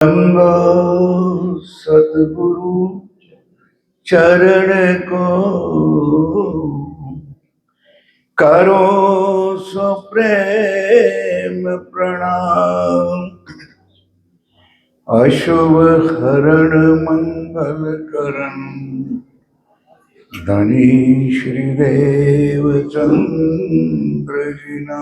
गंगा सतगुरु चरण को करो सो प्रेम प्रणाम। अशुभ हरण मंगल करण धनी श्रीदेव चंद्र जिना।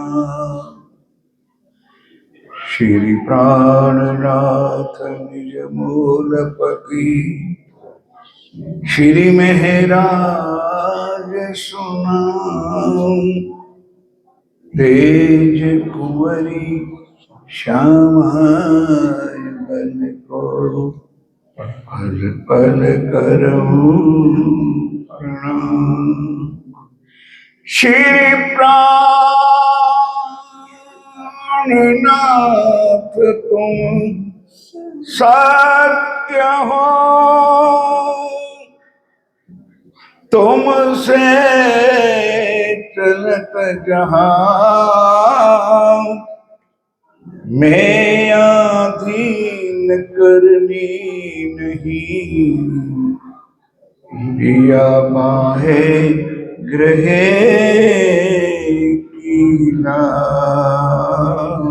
श्री प्राणनाथ निज मूलपति श्री महराज सुनाम। तेज कुंवरी श्यामाय बन को पल पल करऊं प्रणाम। श्री प्राणनाथ तुम सत्य हो, तुमसे चलत जहां। मैं अधीन करनी नहीं, दिया माहे ग्रहे की नाम।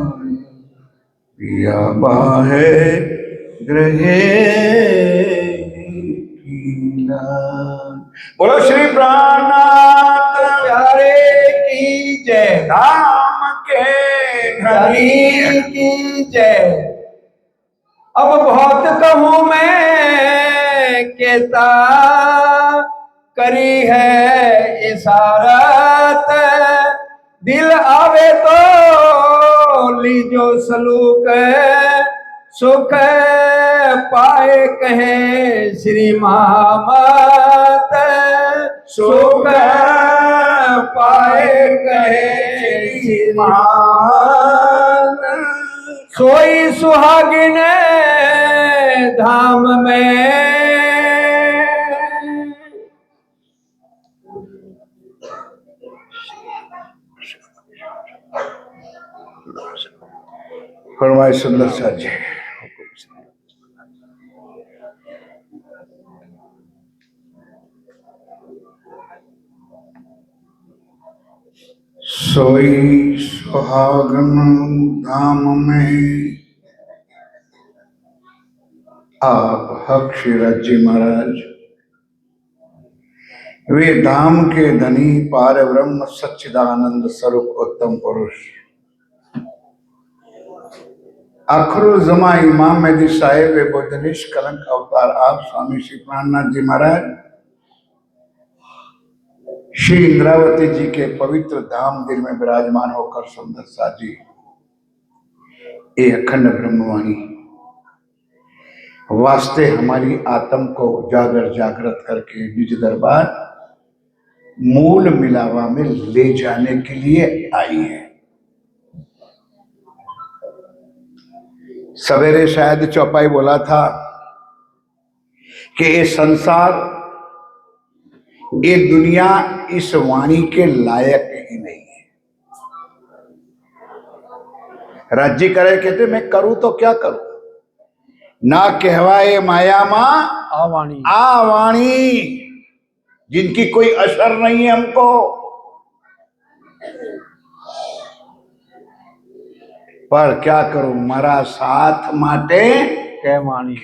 दिया माहे ग्रहे की नाम। बोलो श्री प्राणनाथ प्यारे की जय। धाम के धनी की जय। अब बहुत कहूं मैं केता करी है इशारत। दिल आवे तो लीजो सलूक, सुख पाए कहे श्री महामत। सुख पाए कहे श्री महामत। सोई सुहागिन धाम में, फरमाए सुंदर साथ जी। सोई सुहागन धाम में, आप हक शिवराज जी महाराज वे धाम के धनी पार ब्रह्म सच्चिदानंद स्वरूप उत्तम पुरुष आखिर जमा इमाम मेहदी साहेब वे बुद्धनिश कलंक अवतार आप स्वामी श्री प्राणनाथ जी महाराज श्री इंद्रावती जी के पवित्र धाम दिल में विराजमान होकर सुंदर साजी ये अखंड ब्रह्मवाणी वास्ते हमारी आत्म को जागर जागृत करके निज दरबार मूल मिलावा में ले जाने के लिए आई है। सवेरे शायद चौपाई बोला था कि ये संसार ये दुनिया इस वाणी के लायक ही नहीं है। राज्य करे कहते मैं करूं तो क्या करूं, ना कहवाए माया मां आवाणी। आवाणी जिनकी कोई असर नहीं है हमको, पर क्या करूं मरा साथ माटे कहवाणी।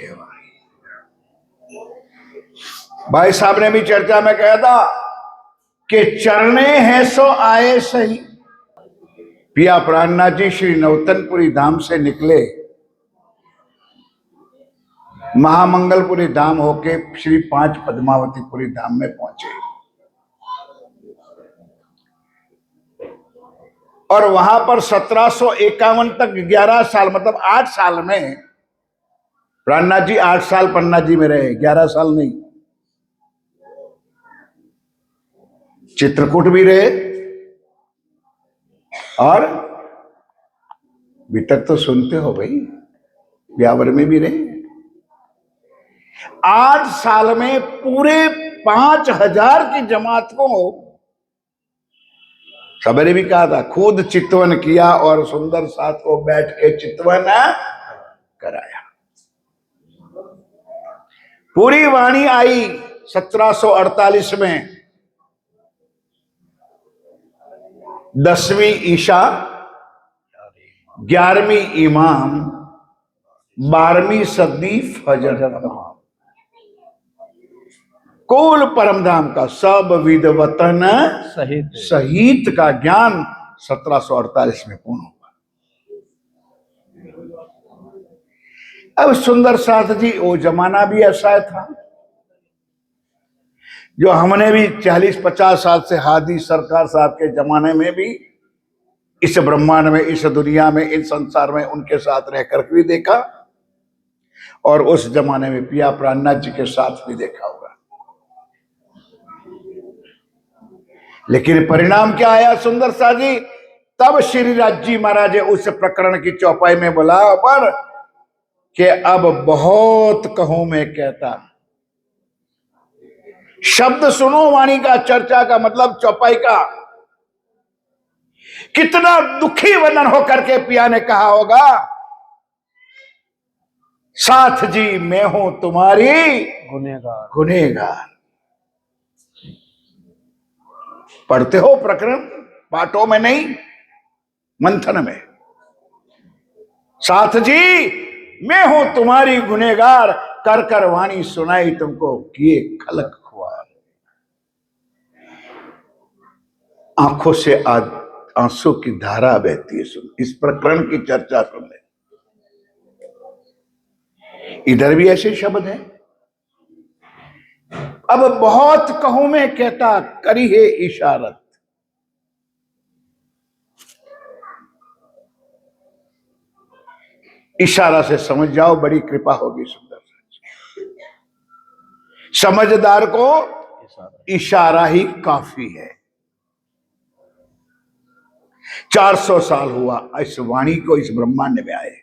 भाई साहब ने भी चर्चा में कहा था कि चरणे हैं सो आए सही। पिया प्राणनाथ जी श्री नवतनपुरी धाम से निकले, महामंगलपुरी धाम होके श्री 5 पद्मावतीपुरी धाम में पहुंचे और वहां पर 1751 तक 11 साल मतलब 8 साल में प्राणनाथ जी 8 साल पन्ना जी में रहे, 11 साल नहीं। चित्रकूट भी रहे और अभी तक तो सुनते हो भाई ब्यावर में भी रहे। 8 साल में पूरे 5000 की जमात को सबरे भी कहा था खुद चितवन किया और सुंदर साथ को बैठ के चितवन कराया। पूरी वाणी आई 1748 में। 10वीं ईशा, 11वीं इमाम, 12वीं सदी फजर तमाम। कुल परमधाम का सब विद वतन सहित का ज्ञान 1748 में पूर्ण हुआ। अब सुंदर साथ जी, वो जमाना भी ऐसा था जो हमने भी 40-50 साल से हादी सरकार साहब के जमाने में भी इस ब्रह्मांड में, इस दुनिया में, इस संसार में उनके साथ रहकर भी देखा, और उस जमाने में पिया प्राणनाथ जी के साथ भी देखा होगा। लेकिन परिणाम क्या आया सुंदर सा जी? तब श्री राज जी महाराज उस प्रकरण की चौपाई में बोला पर कि अब बहुत कहूं मैं कहता। शब्द सुनो वाणी का, चर्चा का मतलब चौपाई का। कितना दुखी वदन होकर के पिया ने कहा होगा, साथ जी मैं हूं तुम्हारी गुनेगार गुनेगार। पढ़ते हो प्रकरण, पाठों में नहीं, मंथन में। साथ जी मैं हूं तुम्हारी गुनेगार, कर कर वाणी सुनाई तुमको किए खलक खुआर। आंखों से आज आंसू की धारा बहती है। सुन, इस प्रकरण की चर्चा सुन ले। इधर भी ऐसे शब्द हैं। अब बहुत कहूं मैं कहता, करी है इशारत। इशारा से समझ जाओ, बड़ी कृपा होगी सुंदर। समझदार को इशारा ही काफी है। 400 साल हुआ इस वाणी को इस ब्रह्मांड में आए।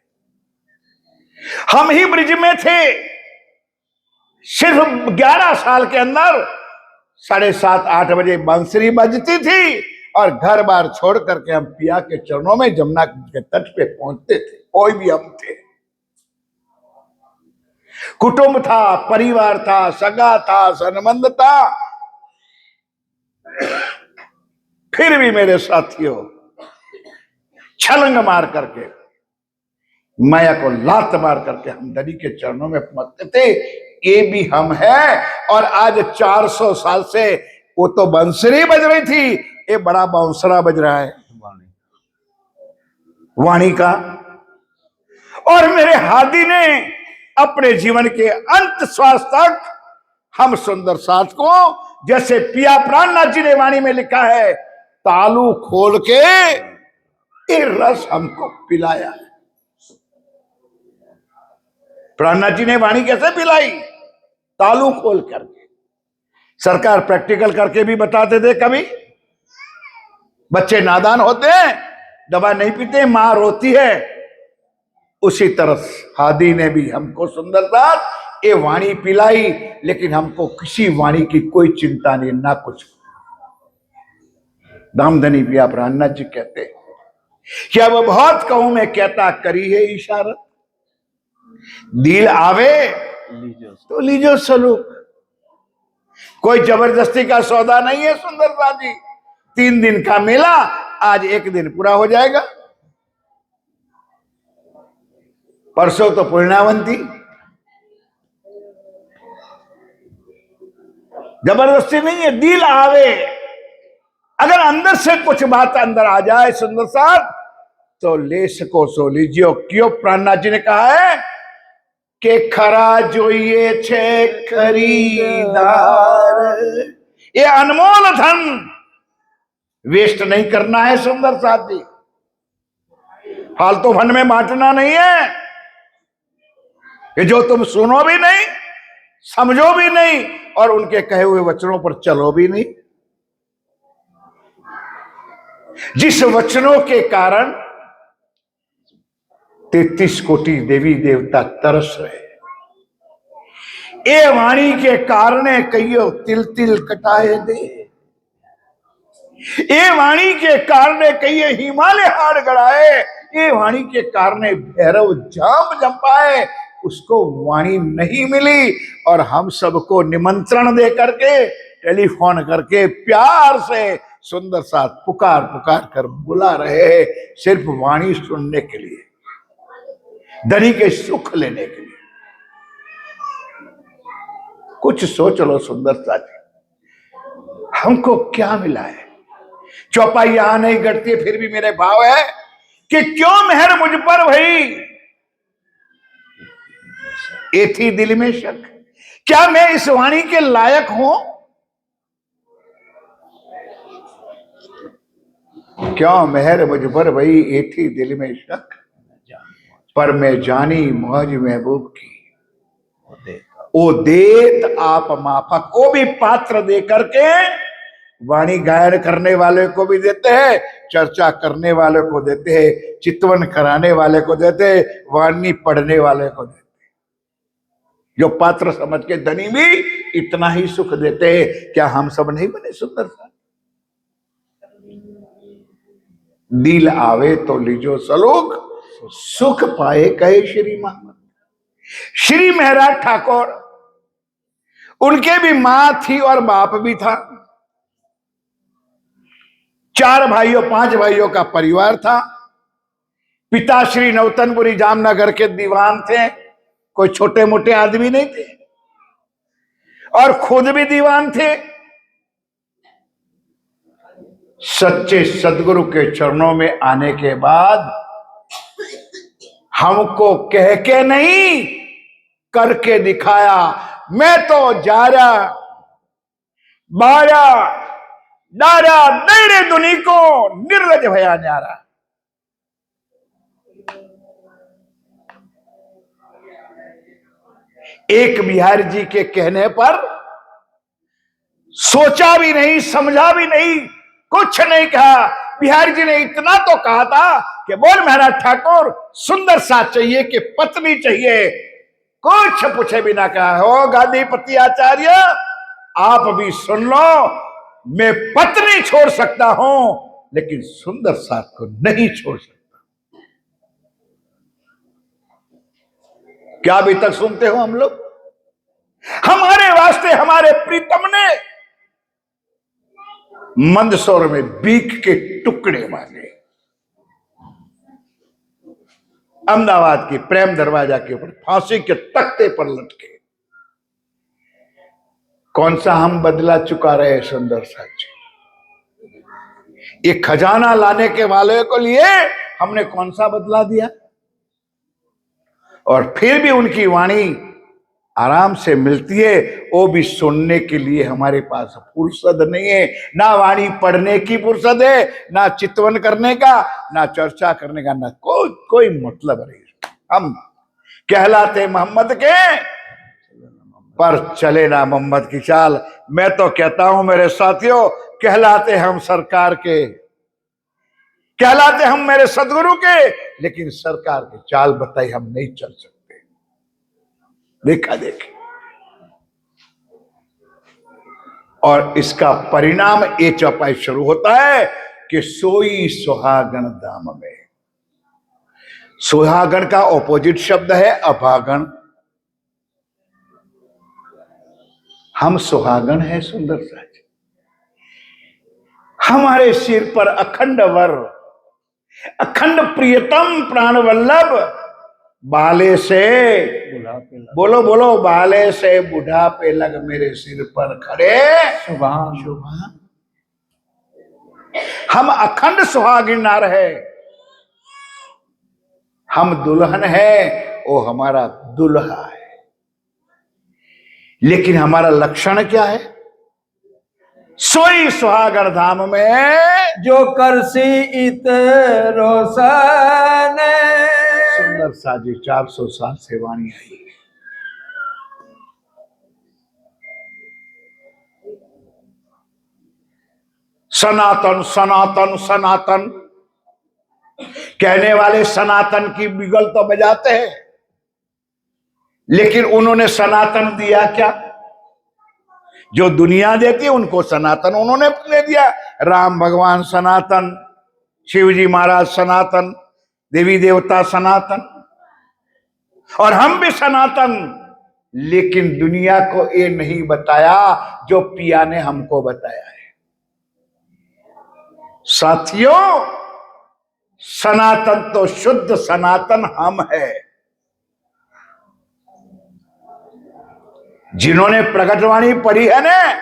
हम ही ब्रिज में थे, सिर्फ 11 साल के अंदर 7:30-8 बजे बांसुरी बजती थी और घर बार छोड़ करके हम पिया के चरणों में जमुना के तट पे पहुंचते थे। कोई भी हम थे, कुटुंब था, परिवार था, सगा था, संबंध था। फिर भी मेरे साथियों छलंग मार करके, माया को लात मार करके हम दरी के चरणों में पहुंचते थे। ये भी हम हैं। और आज 400 साल से वो तो बंसरी बज रही थी, ये बड़ा बांसुरा बज रहा है वाणी का। और मेरे हादी ने अपने जीवन के अंत श्वास तक हम सुंदर साथ को, जैसे पिया प्राणनाथ जी ने वाणी में लिखा है, तालू खोल के ये रस हमको पिलाया। प्राणनाथ जी ने वाणी कैसे पिलाई? तालू खोल करके। सरकार प्रैक्टिकल करके भी बताते थे। कभी बच्चे नादान होते हैं, दवा नहीं पीते, मां रोती है, उसी तरह हादी ने भी हमको सुंदरता ये वाणी पिलाई। लेकिन हमको किसी वाणी की कोई चिंता नहीं, ना कुछ। धामधनी पिया प्राणनाथ जी कहते हैं कि अब बहुत कहूं मैं कहता, करी है इशारत। दिल आवे तो लीजो सलूक। कोई जबरदस्ती का सौदा नहीं है सुंदरता जी। 3 दिन का मेला आज 1 दिन पूरा हो जाएगा। परसों तो पूर्णावंती। जबरदस्ती नहीं है, दिल आवे। अगर अंदर से कुछ बात अंदर आ जाए सुंदर साहब, तो ले सको सो लीजियो। क्यों? प्राणनाथ जी ने कहा है कि खरा जोइए छे खरीदार। ये अनमोल धन वेस्ट नहीं करना है सुंदर साथ जी। फालतू फंड में बांटना नहीं है कि जो तुम सुनो भी नहीं, समझो भी नहीं और उनके कहे हुए वचनों पर चलो भी नहीं। जिस वचनों के कारण 33 कोटि देवी देवता तरस रहे, ए वाणी के कारण कहियो तिल तिल कटाए दे। ए वाणी के कारण कहिए हिमालय हार गड़ाए। ए वाणी के कारण भैरव जाम जंपाए। उसको वाणी नहीं मिली, और हम सबको निमंत्रण दे करके, टेलीफोन करके प्यार से सुंदर साथ पुकार पुकार कर बुला रहे हैं, सिर्फ वाणी सुनने के लिए, धनी के सुख लेने के लिए। कुछ सोच लो सुंदर साथ, हमको क्या मिला है? चौपाई यहां नहीं घटती, फिर भी मेरे भाव है कि क्यों मेहर मुझ पर भई, ये थी दिल में शक, क्या मैं इस वाणी के लायक हूं? क्यों मेहर मुझ पर भई, ये थी दिल में शक, पर मैं जानी मौज महबूब की, ओ देत आप माफक। वो भी पात्र दे करके वाणी गायन करने वाले को भी देते हैं, चर्चा करने वाले को देते हैं, चितवन कराने वाले को देते हैं, वाणी पढ़ने वाले को देते हैं। जो पात्र समझ के धनी भी इतना ही सुख देते हैं, क्या हम सब नहीं बने सुंदर सा? दिल आवे तो लीजो सलोक, सुख पाए कहे श्री महामंत्र। श्री महराज ठाकुर, उनके भी मां थी और बाप भी था, 4 भाइयों 5 भाइयों का परिवार था। पिता श्री नौतनपुरी जामनगर के दीवान थे, कोई छोटे मोटे आदमी नहीं थे, और खुद भी दीवान थे। सच्चे सदगुरु के चरणों में आने के बाद हमको कह के नहीं, करके दिखाया। मैं तो जारा बारा डारा नैरे दुनी को, निर्लज भया न्यारा। एक बिहारी जी के कहने पर सोचा भी नहीं, समझा भी नहीं, कुछ नहीं कहा। बिहारी जी ने इतना तो कहा था कि बोल महाराज ठाकुर, सुंदर सा चाहिए कि पत्नी चाहिए? कुछ पूछे बिना कहा, हो गादीपति आचार्य, आप भी सुन लो, मैं पत्नी छोड़ सकता हूं, लेकिन सुंदर साथ को नहीं छोड़ सकता। क्या अभी तक सुनते हो हम लोग? हमारे वास्ते हमारे प्रीतम ने मंदसौर में बीक के टुकड़े मारे, अहमदाबाद की प्रेम दरवाजा के ऊपर फांसी के तख्ते पर लटके। कौन सा हम बदला चुका रहे सुंदर साथ जी? ये खजाना लाने के वाले को लिए हमने कौन सा बदला दिया? और फिर भी उनकी वाणी आराम से मिलती है, वो भी सुनने के लिए हमारे पास फुर्सत नहीं है। ना वाणी पढ़ने की फुर्सत है, ना चितवन करने का, ना चर्चा करने का, ना कोई मतलब नहीं। हम कहलाते मोहम्मद के, पर चले ना मोहम्मद की चाल। मैं तो कहता हूं मेरे साथियों, कहलाते हम सरकार के, कहलाते हम मेरे सदगुरु के, लेकिन सरकार की चाल बताई हम नहीं चल सकते। देखा देखी, और इसका परिणाम ये चौपाई शुरू होता है कि सोई सुहागन दाम में। सुहागन का ऑपोजिट शब्द है अभागन। हम सुहागन है सुंदर सा, हमारे सिर पर अखंड वर, अखंड प्रियतम प्राण वल्लभ, बाले से बोलो बोलो, बाले से बुढ़ापे लग मेरे सिर पर खड़े सुभान सुभान। हम अखंड सुहागिन ना रहे, हम दुल्हन है, वो हमारा दुल्हा है। लेकिन हमारा लक्षण क्या है? सोई सुहागन धाम में जो करसी इत रोशन। सुंदर साजी 400 साल से वाणी आई। सनातन सनातन सनातन कहने वाले सनातन की बिगल तो बजाते हैं, लेकिन उन्होंने सनातन दिया क्या? जो दुनिया देती है उनको सनातन उन्होंने दे दिया। राम भगवान सनातन, शिवजी महाराज सनातन, देवी देवता सनातन। और हम भी सनातन, लेकिन दुनिया को ये नहीं बताया जो पिया ने हमको बताया है। साथियों, सनातन तो शुद्ध सनातन हम है। जिन्होंने प्रकटवाणी पढ़ी है ना,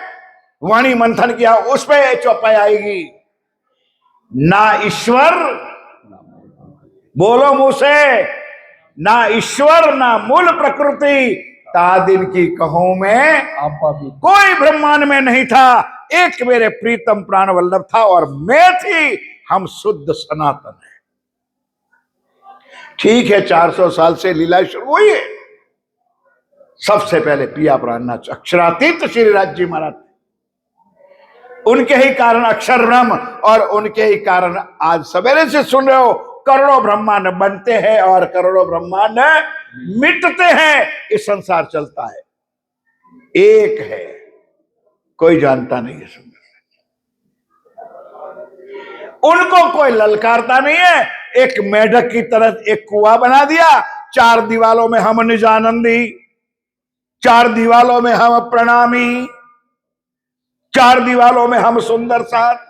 वाणी मंथन किया, उस पे चौपाई आएगी। ना ईश्वर, बोलो मुंह से, ना ईश्वर ना मूल प्रकृति, तादिन की कहूं में कोई ब्रह्मांड में नहीं था, एक मेरे प्रीतम प्राण वल्लभ था और मैं थी। हम शुद्ध सनातन है। ठीक है, 400 साल से लीला शुरू हुई है। सबसे पहले पिया प्राणनाथ अक्षरातीत श्री राज जी महाराज, उनके ही कारण अक्षर ब्रह्म, और उनके ही कारण आज सवेरे से सुन रहे हो करोड़ों ब्रह्मांड बनते हैं और करोड़ों ब्रह्मांड मिटते हैं। इस संसार चलता है, एक है, कोई जानता नहीं है। सुंदर, उनको कोई ललकारता नहीं है। एक मेढक की तरह एक कुआं बना दिया, 4 दीवालों में हम निजानंदी, 4 दीवालों में हम प्रणामी, 4 दीवालों में हम सुंदर साथ।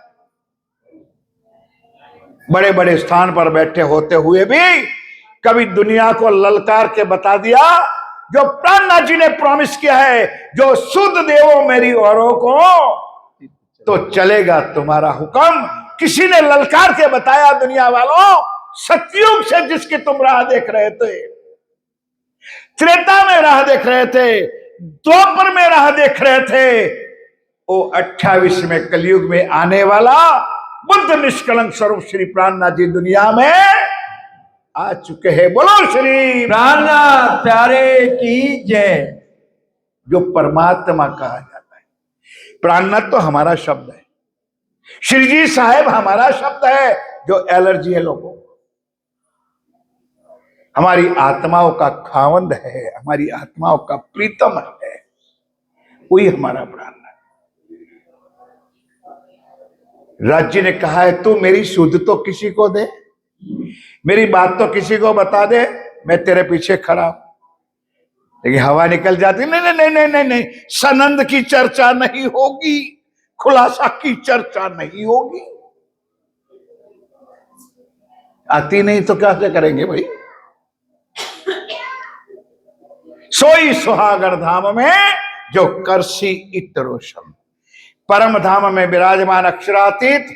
बड़े बड़े स्थान पर बैठे होते हुए भी कभी दुनिया को ललकार के बता दिया, जो प्राणनाथ जी ने प्रॉमिस किया है, जो शुद्ध देवो मेरी औरों को, तो चलेगा तुम्हारा हुक्म। किसी ने ललकार के बताया दुनिया वालों, सतयुग से जिसकी तुम राह देख रहे थे, त्रेता में राह देख रहे थे, द्वापर में राह देख रहे थे, वो 28 में कलयुग में आने वाला बुद्ध निष्कलंक स्वरूप श्री प्राणनाथ जी दुनिया में आ चुके हैं। बोलो श्री प्राणनाथ प्यारे की जय। जो परमात्मा कहा जाता है, प्राणनाथ तो हमारा शब्द है, श्री जी साहेब हमारा शब्द है। जो एलर्जी है लोगों को, हमारी आत्माओं का खावंद है, हमारी आत्माओं का प्रीतम है, वही हमारा प्राणनाथ। राज जी ने कहा है, तू मेरी सुध तो किसी को दे, मेरी बात तो किसी को बता दे, मैं तेरे पीछे खड़ा हूं। लेकिन हवा निकल जाती, नहीं नहीं नहीं नहीं नहीं नहीं, सनंद की चर्चा नहीं होगी, खुलासा की चर्चा नहीं होगी। आती नहीं तो कैसे करेंगे भाई। सोई सुहागण धाम में जो करसी इतरोषम, परम धाम में विराजमान अक्षरातीत,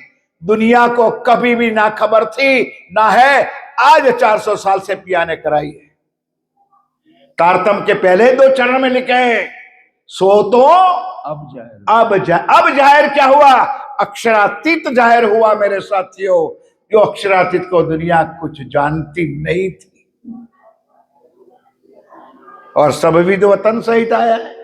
दुनिया को कभी भी ना खबर थी ना है, आज 400 साल से पिया ने कराई है। तारतम के पहले 2 चरण में लिखे हैं, सो तो अब जाहिर क्या हुआ, अक्षरातीत जाहिर हुआ मेरे साथियों। जो अक्षरातीत को दुनिया कुछ जानती नहीं थी, और सब विध वतन सहित आया है।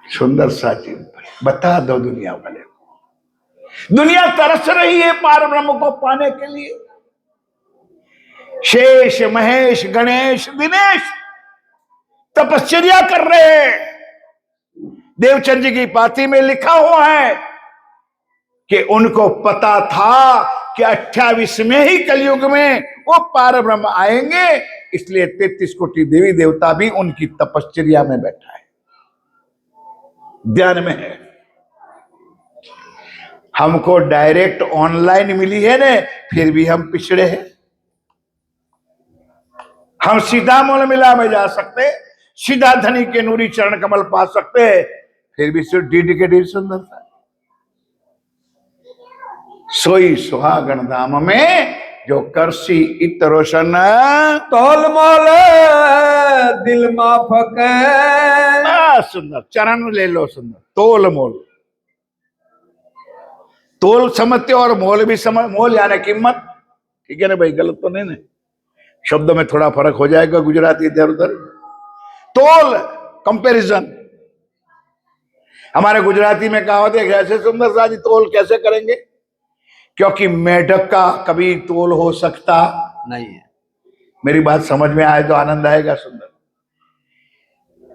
सुंदर सा चीज बता दो दुनिया वाले को। दुनिया तरस रही है पार ब्रह्म को पाने के लिए। शेष महेश गणेश दिनेश तपश्चर्या कर रहे हैं। देवचंद जी की पाती में लिखा हुआ है कि उनको पता था कि 28 में ही कलयुग में वो पार ब्रह्म आएंगे, इसलिए 33 कोटि देवी देवता भी उनकी तपश्चर्या में बैठा है, ध्यान में है। हमको डायरेक्ट ऑनलाइन मिली है ने, फिर भी हम पिछड़े हैं। हम सीधा मोल मिला में जा सकते, सीधा धनी के नूरी चरण कमल पा सकते हैं, फिर भी सिर्फ डीडी के ढेर सुंदरता। सोई सुहागण धाम में जो करसी इत रोशन, तोल मोल दिल माफक, सुंदर चरण ले लो। सुंदर तोल मोल, तोल समझते और मोल भी समझ, मोल यानी कीमत, ठीक है ना भाई, गलत तो नहीं ना, शब्द में थोड़ा फर्क हो जाएगा गुजराती इधर उधर। तोल कंपैरिजन, हमारे गुजराती में कहावत है, ऐसे सुंदर सा जी तोल कैसे करेंगे, क्योंकि मेढक का कभी तोल हो सकता नहीं है। मेरी बात समझ में आए तो आनंद आएगा। सुंदर,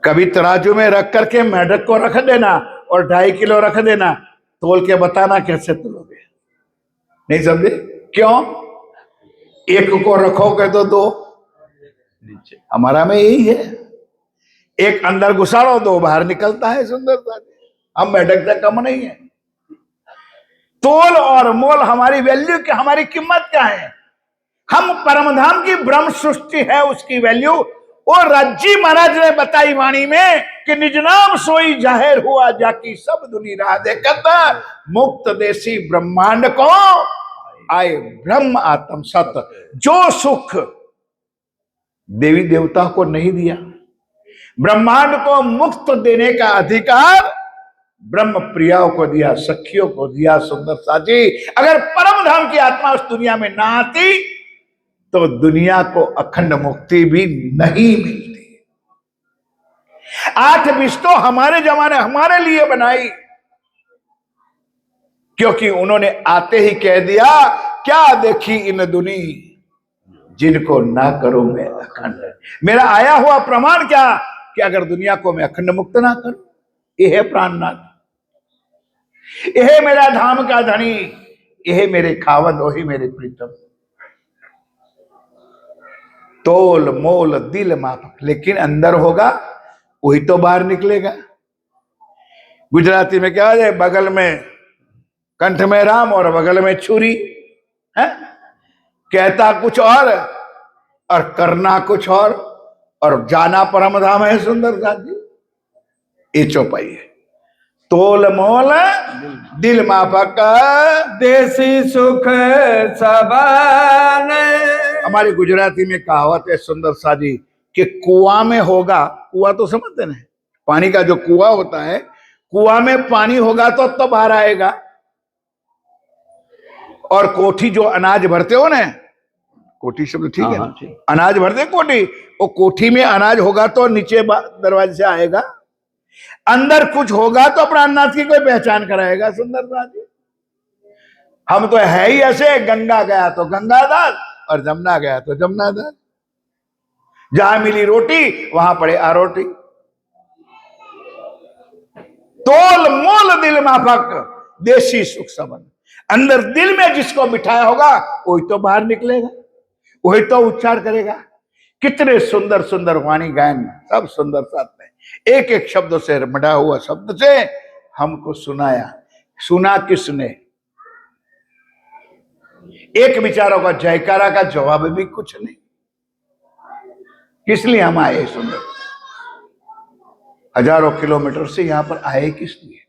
कभी तराजू में रख करके मेढक को रख देना और 2.5 किलो रख देना, तोल के बताना कैसे तोलोगे, नहीं समझे? क्यों? एक को रखोगे तो 2, नीचे। हमारा में यही है, एक अंदर घुसाड़ो दो बाहर निकलता है सुंदरता से। हम मेढक से कम नहीं है। तोल और मोल हमारी वैल्यू क्या, हमारी कीमत क्या है? हम परमधाम की ब्रह्म सृष्टि है, उसकी वैल्यू और राज्जी महाराज ने बताई वाणी में कि निज नाम सोई जाहिर हुआ जाकी सब दुनी राह देखत मुक्त देसी ब्रह्मांड को आए ब्रह्म आत्म सत। जो सुख देवी देवता को नहीं दिया, ब्रह्मांड को मुक्त देने का अधिकार ब्रह्म प्रियाओं को दिया, सखियों को दिया। सुंदर साजी, अगर परम धाम की आत्मा उस दुनिया में ना आती तो दुनिया को अखंड मुक्ति भी नहीं मिलती। 8 विष तो हमारे जमाने हमारे लिए बनाई, क्योंकि उन्होंने आते ही कह दिया क्या देखी इन दुनी जिनको ना करो मैं अखंड। मेरा आया हुआ प्रमाण क्या कि अगर दुनिया को मैं अखंड मुक्त ना करूं, यह है प्राणनाथ, यह है मेरा धाम का धनी, यह है मेरे खावंद, वही मेरे प्रीतम। तोल मोल दिल मापक, लेकिन अंदर होगा वही तो बाहर निकलेगा। गुजराती में क्या है, बगल में कंठ में राम और बगल में छुरी है, कहता कुछ और करना कुछ और जाना परम धाम है। सुंदर साथी, ये चौपाई है। तोल मोल दिल मापक देसी सुख सबन। हमारी गुजराती में कहावत है सुंदर साजी कि कुआं में होगा, कुआं तो समझते ना, पानी का जो कुआं होता है, कुआं में पानी होगा तो बाहर आएगा। और कोठी जो अनाज भरते हो ना, कोठी शब्द ठीक है, ठीक। अनाज भरते कोठी, वो कोठी में अनाज होगा तो नीचे दरवाजे से आएगा, अंदर कुछ होगा तो अपना अनाज की कोई पहचान कराएगा। सुंदर साजी, हम तो है ही ऐसे, गंगा गया तो गंगादास और जमुना गया तो जमुनादास, जहां मिली रोटी वहां पड़े आरोटी। तोल मोल दिल माफक देसी सुख सबन। अंदर दिल में जिसको बिठाया होगा वही तो बाहर निकलेगा, वही तो उच्चार करेगा। कितने सुंदर सुंदर वाणी गायन, सब सुंदर साथ में एक एक शब्द से मढ़ा हुआ शब्द से हमको सुनाया। सुना किसने? एक विचारों का जयकारा का जवाब भी कुछ नहीं। किस लिए हम आए? सुंदर, हजारों किलोमीटर से यहां पर आए किस लिए?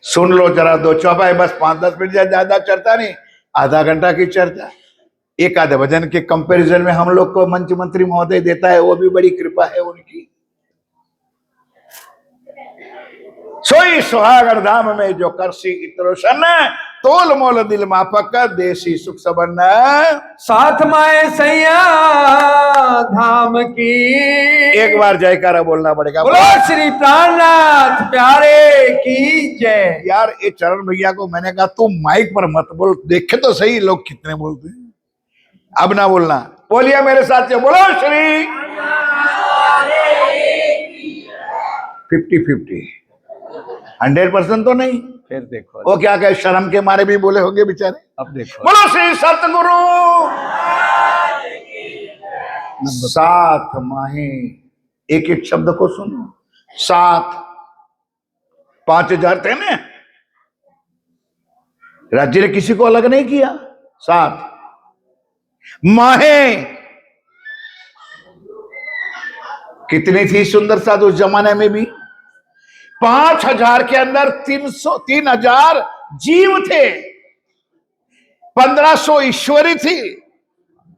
सुन लो जरा, दो चौपाई बस 5-10 मिनट, ज्यादा चर्चा नहीं, आधा घंटा की चर्चा। एक आधे भजन के कंपैरिजन में हम लोग को मंच मंत्री महोदय देता है, वो भी बड़ी कृपा है उनकी। सोई सुहागण धाम में जो करसी इतरोशन, तोल मोल दिल मापक देसी सुख सबन। साथ माए सैया धाम की। एक बार जयकारा बोलना पड़ेगा। बोलो श्री प्राणनाथ प्यारे की जय। यार ये चरण भैया को मैंने कहा तू माइक पर मत बोल, देखे तो सही लोग कितने बोलते हैं। अब ना बोलना, बोलिए मेरे साथ से, बोलो श्री 50-50, 100% तो नहीं। फिर देखो, वो क्या कहे, शर्म के मारे भी बोले होंगे बेचारे। अब देखो, बोलो श्री सतगुरु। साथ माहे, एक एक शब्द को सुनो। साथ 5000 थे ना, राज्य ने किसी को अलग नहीं किया। साथ माहे कितनी थी सुंदर साथ उस जमाने में भी? 5000 के अंदर 3000 जीव थे, 1500 ईश्वरी थी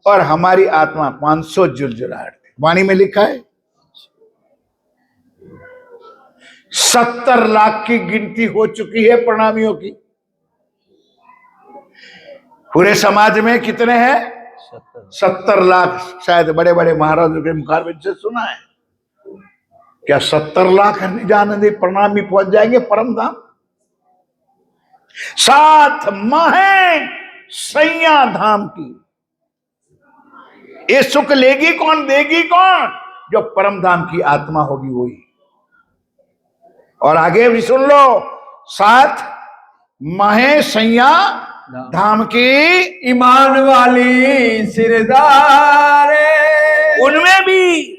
और हमारी आत्मा 500 जुलजुलाहट थी। वाणी में लिखा है 70 लाख की गिनती हो चुकी है प्रणामियों की। पूरे समाज में कितने हैं? 70 लाख। शायद बड़े बड़े महाराजों के मुखारबिन से सुना है। क्या 70 लाख निजानंदी प्रणामी पहुंच जाएंगे परम धाम? साथ माहे सैया धाम की। ये सुख लेगी कौन, देगी कौन? जो परम धाम की आत्मा होगी वही। और आगे भी सुन लो, साथ माहे सैया धाम की ईमान वाली सिरदारे, उनमें भी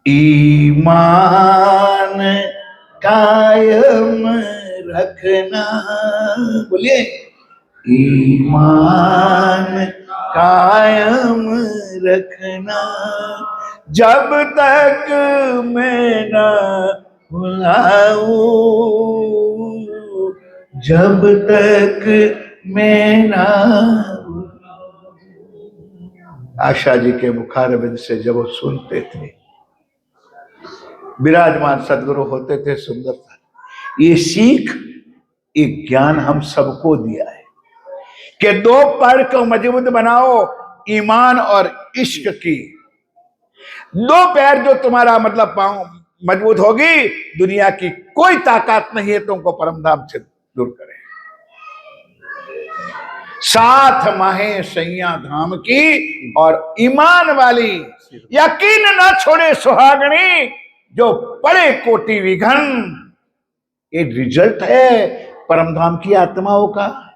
ईमान कायम रखना। बोलिए, ईमान कायम रखना, जब तक मैं न भुलाऊं, जब तक मैं ना। आशा जी के मुखारबिंद से जब वो सुनते थे, विराजमान सदगुरु होते थे, सुंदर था। ये सीख, एक ज्ञान हम सबको दिया है कि दो पैर को मजबूत बनाओ, ईमान और इश्क की। दो पैर जो तुम्हारा मतलब पांव मजबूत होगी, दुनिया की कोई ताकत नहीं है तुमको परमधाम से दूर करे। साथ माहे सैया धाम की और ईमान वाली, यकीन न छोड़े सुहागणी, जो पड़े कोटि विघन। ये रिजल्ट है परमधाम की आत्माओं का।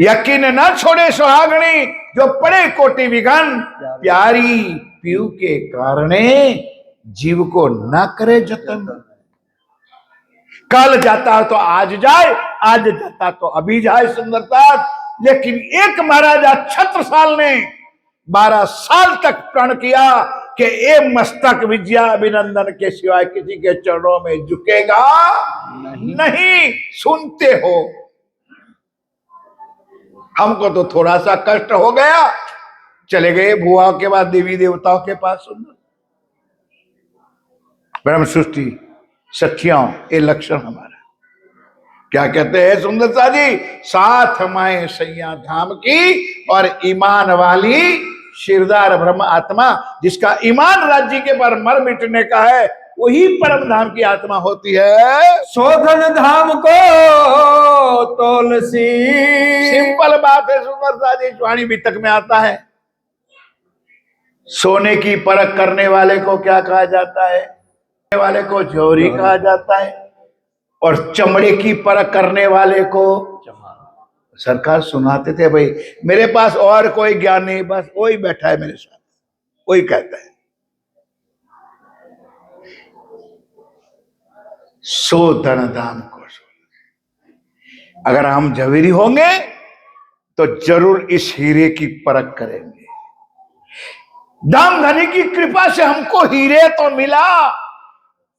यकीन न छोड़े सुहागणी, जो पड़े कोटि विघन, प्यारी पीयू के कारणे, जीव को न करे जतन। कल जाता तो आज जाए, आज जाता तो अभी जाए, सुंदरता। लेकिन एक महाराजा छत्रसाल ने 12 साल तक प्रण किया कि ये मस्तक विजया अभिनंदन के सिवाय किसी के चरणों में झुकेगा नहीं। सुनते हो, हमको तो थोड़ा सा कष्ट हो गया, चले गए बुआ के बाद देवी देवताओं के पास। सुन, ब्रह्म सृष्टि सखियां, ये लक्षण हमारा। क्या कहते हैं सुंदरता जी? साथ माए सैया धाम की और ईमान वाली शिरदार ब्रह्म आत्मा, जिसका ईमान राज्य के पर मर मिटने का है, वही परम धाम की आत्मा होती है। शोधन धाम को तुलसी। सिंपल बात है सुंदरता जी, वाणी वितक में आता है। सोने की परख करने वाले को क्या कहा जाता है? वाले को जौहरी कहा जाता है, और चमड़े की परख करने वाले को सरकार सुनाते थे, भाई मेरे पास और कोई ज्ञान नहीं, बस वही बैठा है मेरे साथ, वही कहता है। सो धन धाम को, अगर हम झवेरी होंगे तो जरूर इस हीरे की परख करेंगे। दाम धनी की कृपा से हमको हीरे तो मिला,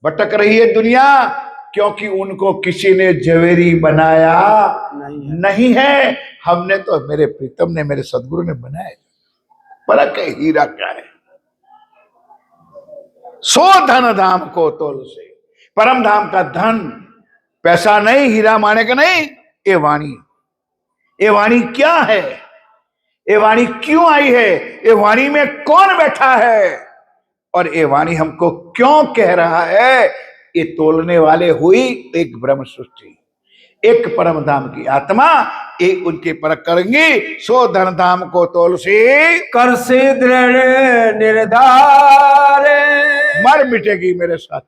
भटक रही है दुनिया क्योंकि उनको किसी ने झवेरी बनाया नहीं है। हमने तो, मेरे प्रीतम ने, मेरे सदगुरु ने बनाया। परख है हीरा क्या है। सो धन धाम को तोल से, परम धाम का धन पैसा नहीं, हीरा माने का नहीं, ये वाणी। ये वाणी क्या है? ये वाणी क्यों आई है? ये वाणी में कौन बैठा है? और ये वाणी हमको क्यों कह रहा है? ये तोलने वाले हुई एक ब्रह्म सृष्टि, एक परम धाम की आत्मा, एक उनके परख करेंगे। सो धन धाम को तोल से, कर से दृढ़ निर्धार। मर मिटेगी मेरे साथ,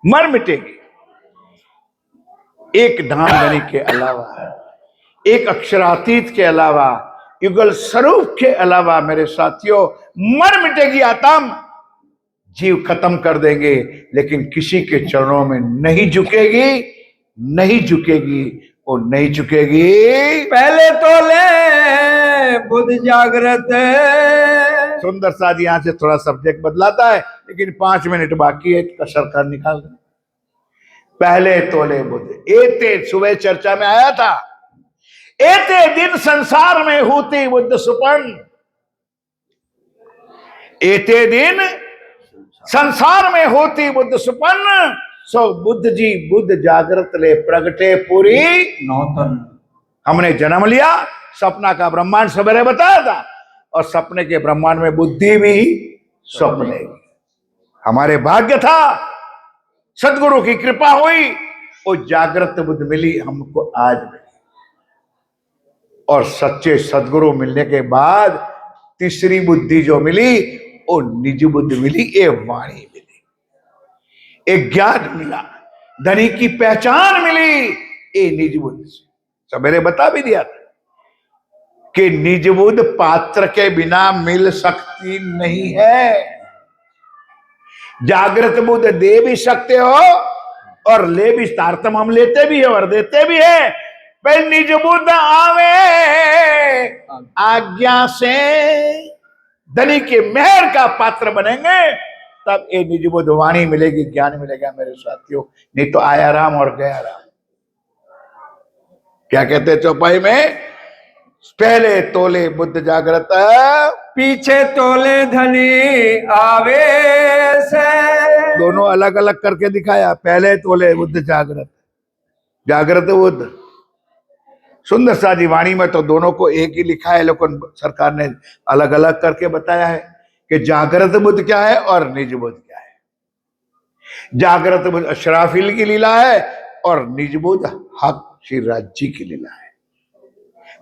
मर मिटेगी। एक धाम धनी के अलावा, एक अक्षरातीत के अलावा, युगल स्वरूप के अलावा मेरे साथियों मर मिटेगी आत्मा। जीव खत्म कर देंगे, लेकिन किसी के चरणों में नहीं झुकेगी, नहीं झुकेगी, और नहीं झुकेगी। पहले तो ले बुद्ध जागृत। सुंदर साथ यहां से थोड़ा सब्जेक्ट बदलाता है, लेकिन 5 मिनट बाकी है, कसर कर निकाल दे। पहले तोले बुद्ध, एते सुबह चर्चा में आया था, एते दिन संसार में होती बुद्ध सुपन। एते दिन संसार में होती बुद्ध सुपन्न, सो बुद्ध जी बुद्ध जागृत ले प्रगटे पूरी नौतन। हमने जन्म लिया, सपना का ब्रह्मांड सवेरे बताया था, और सपने के ब्रह्मांड में बुद्धि भी सपने। हमारे भाग्य था, सदगुरु की कृपा हुई, वो जागृत बुद्ध मिली हमको आज में। और सच्चे सदगुरु मिलने के बाद तीसरी बुद्धि जो मिली, वो निज बुद्धि मिली, ये वाणी मिली, एक ज्ञान मिला। धनी की पहचान मिली ये निज बुद्ध से। सवेरे बता भी दिया था कि निज बुद्ध पात्र के बिना मिल सकती नहीं है। जागृत बुद्ध दे भी सकते हो और ले भी, तारतम हम लेते भी है और देते भी है। पर निज बुद्ध आवे आज्ञा से धनी के मेहर का पात्र बनेंगे, तब ये निज बुद्ध वाणी मिलेगी, ज्ञान मिलेगा मेरे साथियों। नहीं तो आया राम और गया राम। क्या कहते हैं चौपाई में? पहले तोले बुद्ध जागृत, पीछे तोले धनी आवेश। दोनों अलग अलग करके दिखाया। पहले तोले बुद्ध जागृत, जागृत बुद्ध। सुंदर सा जी वाणी में तो दोनों को एक ही लिखा है, लेकिन सरकार ने अलग अलग करके बताया है कि जागृत बुद्ध क्या है और निज बुद्ध क्या है। जागृत बुद्ध अशराफिल की लीला है और निज बुद्ध हक श्री राज्य की लीला है।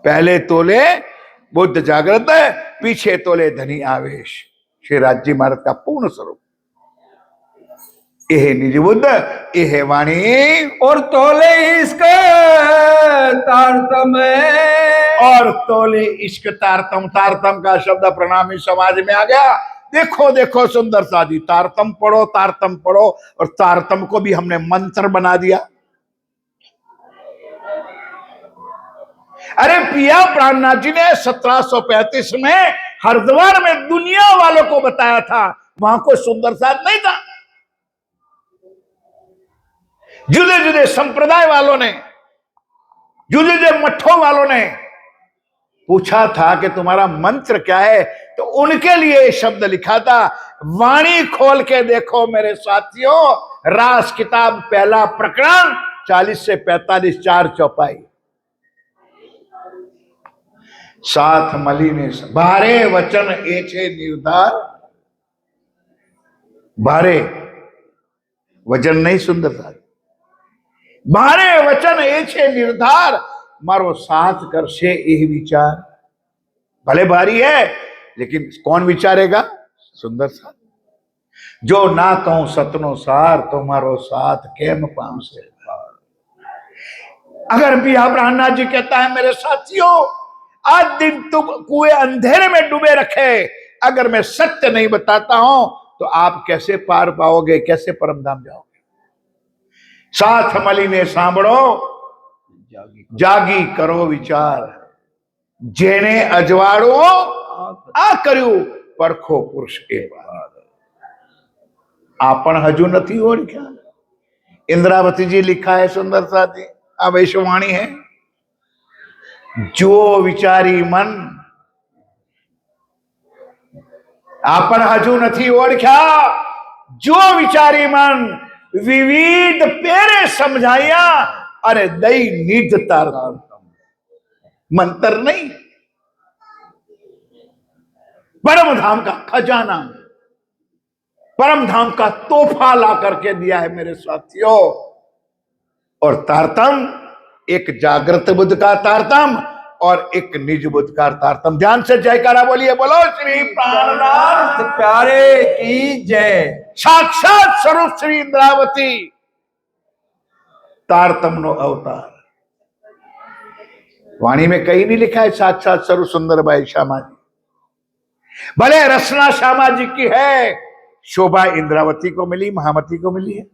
पहले तोले बुद्ध जागृत है, पीछे तोले धनी आवेश। श्री राज्य महाराज का पूर्ण स्वरूप यह निज बुद्ध, यह वाणी। और तोले इसका तारतम, और तोले इश्क तारतम। तारतम का शब्द प्रणामी समाज में आ गया। देखो देखो सुंदर सा जी, तारतम पढ़ो, तारतम पढ़ो। और तारतम को भी हमने मंत्र बना दिया। अरे पिया प्राणनाथ जी ने 1735 में हरिद्वार में दुनिया वालों को बताया था, वहां कोई सुंदर साथ नहीं था। जुदे जुदे संप्रदाय वालों ने, जुदे जुदे मठों वालों ने पूछा था कि तुम्हारा मंत्र क्या है, तो उनके लिए शब्द लिखा था। वाणी खोल के देखो मेरे साथियों, रास किताब पहला प्रकरण 40 से 45 4 चौपाई। साथ मली ने भारे वचन एछे निर्धार। भारे वचन नहीं, सुंदर सा भारे वचन एछे निर्धार, मारो साथ कर से यह विचार। भले भारी है लेकिन कौन विचारेगा? सुंदर सा। जो ना कहूं सतनो सार, तुम्हारो साथ केम पाम से पार। अगर भी प्राणनाथ जी कहता है मेरे साथियों, आज दिन तुम कुएं अंधेरे में डूबे रखे, अगर मैं सत्य नहीं बताता हूं तो आप कैसे पार पाओगे, कैसे परमधाम जाओगे? साथ मली ने सांभळो, जागी करो विचार। जेने अजवाड़ो आ कर्यु, परखो पुरुष के बार। आपन हजू नहीं ओळख्या। इंद्रावती जी लिखा है सुंदर साथी, अब ऐशवाणी है। जो विचारी मन आपन हजू नहीं ओळख्या, जो विचारी मन विविध पेरे समझाया, अरे दई निज तारतम। मंत्र नहीं, परम धाम का खजाना, परम धाम का तोहफा ला करके दिया है मेरे साथियों। और तारतम, एक जागृत बुद्ध का तारतम और एक निज बुद्ध का तारतम। ध्यान से जयकारा बोलिए, बोलो श्री प्राणनाथ प्यारे की जय। साक्षात स्वरूप श्री इंद्रावती तारतम नो अवतार। वाणी में कहीं नहीं लिखा है साक्षात स्वरूप सुंदरबाई श्यामा जी। भले रचना श्यामा जी की है, शोभा इंद्रावती को मिली, महामती को मिली है।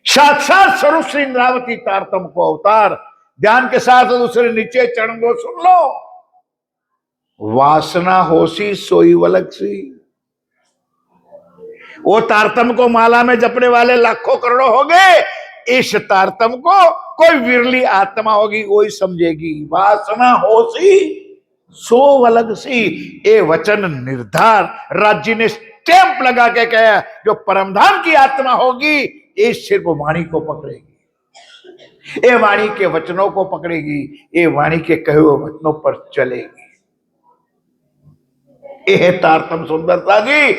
साक्षात स्वरूप श्री इंद्रावती तारतम को अवतार। ध्यान के साथ दूसरे नीचे चरण को सुन लो। वासना होसी सोई वलक सी। वो तारतम को माला में जपने वाले लाखों करोड़ों हो गए, इस तारतम को कोई विरली आत्मा होगी वही समझेगी। वासना होसी सो वलग सी, ये वचन निर्धार राज्य ने स्टैंप लगा के कहा, जो परमधाम की आत्मा होगी ये सिर्फ वाणी को पकड़ेगी, ये वाणी के वचनों को पकड़ेगी, ये वाणी के कहे हुए वचनों पर चलेगी। ये है तारतम सुंदरता जी।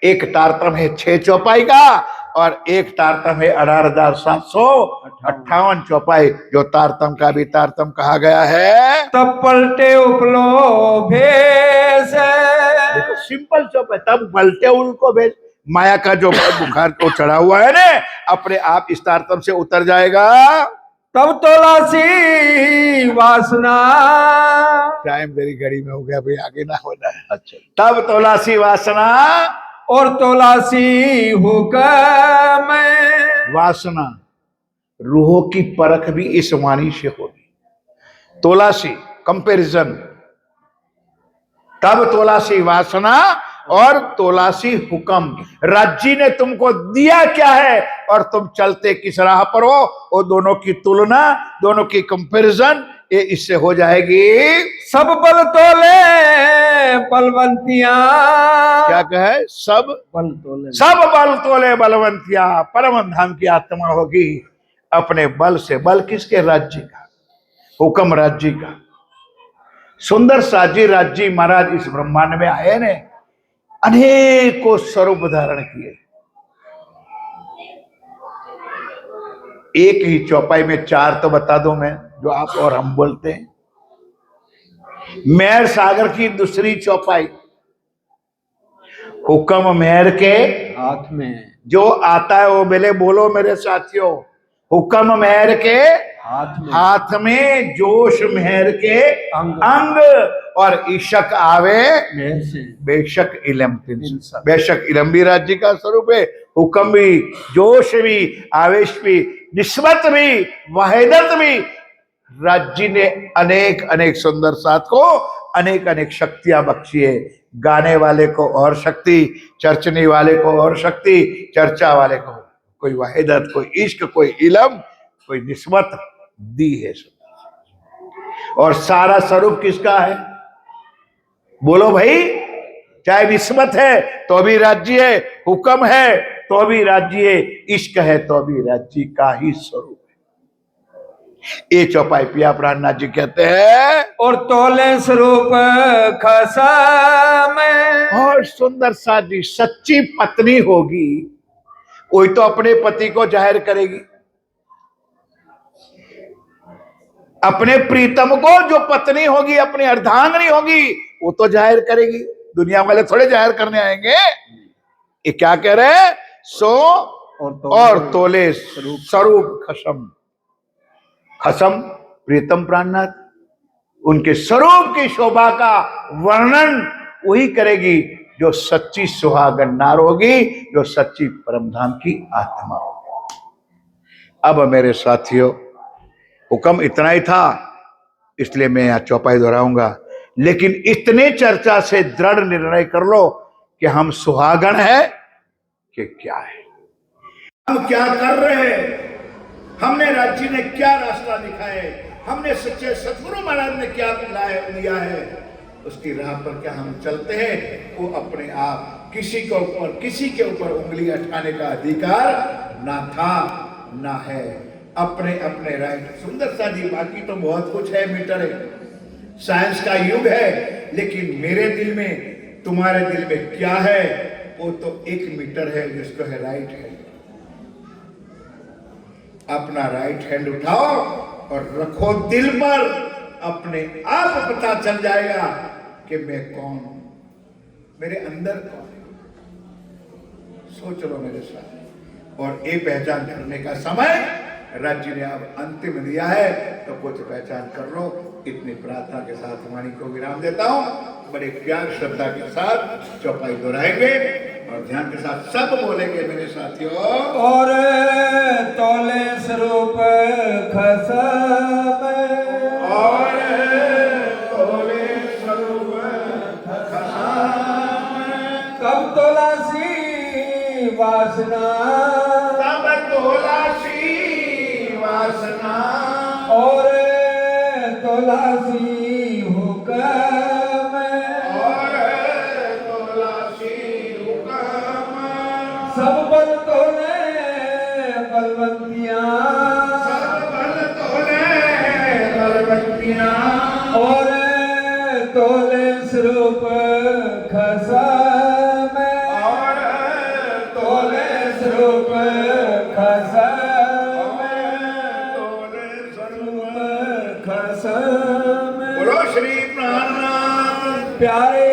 एक तारतम है 6 चौपाई का और एक तारतम है 18,758 चौपाई, जो तारतम का भी तारतम कहा गया है। तब पलटे उपलो भेष। देखो सिंपल चौपाई, तब पलटे उनको भेज। माया का जो बुखार तो चढ़ा हुआ है ना, अपने आप इस तारतम से उतर जाएगा। तब तोलासी वासना। टाइम मेरी घड़ी में हो गया भाई, आगे ना होना है। अच्छा, तब तोलासी वासना, और तोलासी हुक्म। वासना रूहों की परख भी इस वाणी से होगी। तोलासी कंपैरिजन, तब तोलासी वासना और तोलासी हुक्म। राज्य ने तुमको दिया क्या है और तुम चलते किस राह पर हो, वो दोनों की तुलना, दोनों की कंपैरिजन ये इससे हो जाएगी। सब बल तोले बलवंतियां। क्या कहे? सब बल तोले, सब बल तोले बलवंतिया। परम धाम की आत्मा होगी अपने बल से। बल किसके? राज्य का, हुक्म राज्य का। सुंदर साजी राज्य महाराज इस ब्रह्मांड में आए ने, अनेकों स्वरूप धारण किए। एक ही चौपाई में चार तो बता दो मैं, जो आप और हम बोलते हैं। मेहर सागर की दूसरी चौपाई, हुक्म मेहर के हाथ में, जो आता है वो मिले। बोलो मेरे साथियों, हुक्म मेहर के हाथ में, हाथ में, जोश मेहर के अंग, अंग, और ईशक आवे मेहर से बेशक इलम। इंसान। बेशक इलम भी राज्य का स्वरूप है। हुक्म भी, जोश भी, आवेश भी, निस्बत भी, वहीदत भी। राज्य ने अनेक अनेक सुंदर साथ को अनेक अनेक शक्तियां बख्शी है। गाने वाले को और शक्ति, चर्चने वाले को और शक्ति, चर्चा वाले को कोई वहीदत, कोई इश्क, कोई इलम, कोई निस्बत दी है। और सारा स्वरूप किसका है? बोलो भाई। चाहे निस्बत है तो भी राज्य है, हुक्म है तो भी राज्य है, इश्क है तो भी राज्य का ही स्वरूप है। ये चौपाई पिया प्राणनाथ जी कहते हैं। और तोले स्वरूप खसम। और सुंदर साजी सच्ची पत्नी होगी, वही तो अपने पति को जाहिर करेगी। अपने प्रीतम को जो पत्नी होगी, अपनी अर्धांगिनी होगी, वो तो जाहिर करेगी। दुनिया वाले थोड़े जाहिर करने आएंगे। ये क्या कह रहे हैं? सो और तोले स्वरूप खसम। खसम प्रीतम प्राणनाथ, उनके स्वरूप की शोभा का वर्णन वही करेगी जो सच्ची सुहागन नार होगी, जो सच्ची परमधाम की आत्मा होगी। अब मेरे साथियों, हुक्म इतना ही था, इसलिए मैं यहां चौपाई दोहराऊंगा। लेकिन इतने चर्चा से दृढ़ निर्णय कर लो कि हम सुहागन है कि क्या है, हम क्या कर रहे हैं, हमने राज्य ने क्या रास्ता दिखाया है, हमने सच्चे सतगुरु महाराज ने क्या दिया है, उसकी राह पर क्या हम चलते हैं। वो अपने आप किसी के ऊपर उंगली उठाने का अधिकार ना था ना है। अपने अपने राइट। सुंदर सा जी, बाकी तो बहुत कुछ है, मीटर है, साइंस का युग है, लेकिन मेरे दिल में, तुम्हारे दिल में क्या है, वो तो एक मीटर है, जिसको है राइट हैंड। अपना राइट हैंड उठाओ और रखो दिल पर, अपने आप पता चल जाएगा कि मैं कौन हूं, मेरे अंदर कौन है। सोच लो मेरे साथ। और ये पहचान करने का समय राज्य ने अब अंतिम दिया है, तो कुछ पहचान कर लो। इतनी प्रार्थना के साथ वाणी को विराम देता हूं। बड़े प्यार श्रद्धा के साथ चौपाई दोहराएंगे और ध्यान के साथ सब बोलेंगे मेरे साथियों। और तोले स्वरूप खसम। और तोले स्वरूप खसम। कब तोलासी वासना। तब तोलासी वासना। और तोलासी हुक्म। और तोलासी हुक्म। सब बल तोले बलवंतियां। सब बल तोले बलवंतियां। और तोले स्वरूप खसम। और तोले स्वरूप खसम। तोले स्वरूप खसम। बोलो श्री प्राणनाथ प्यारे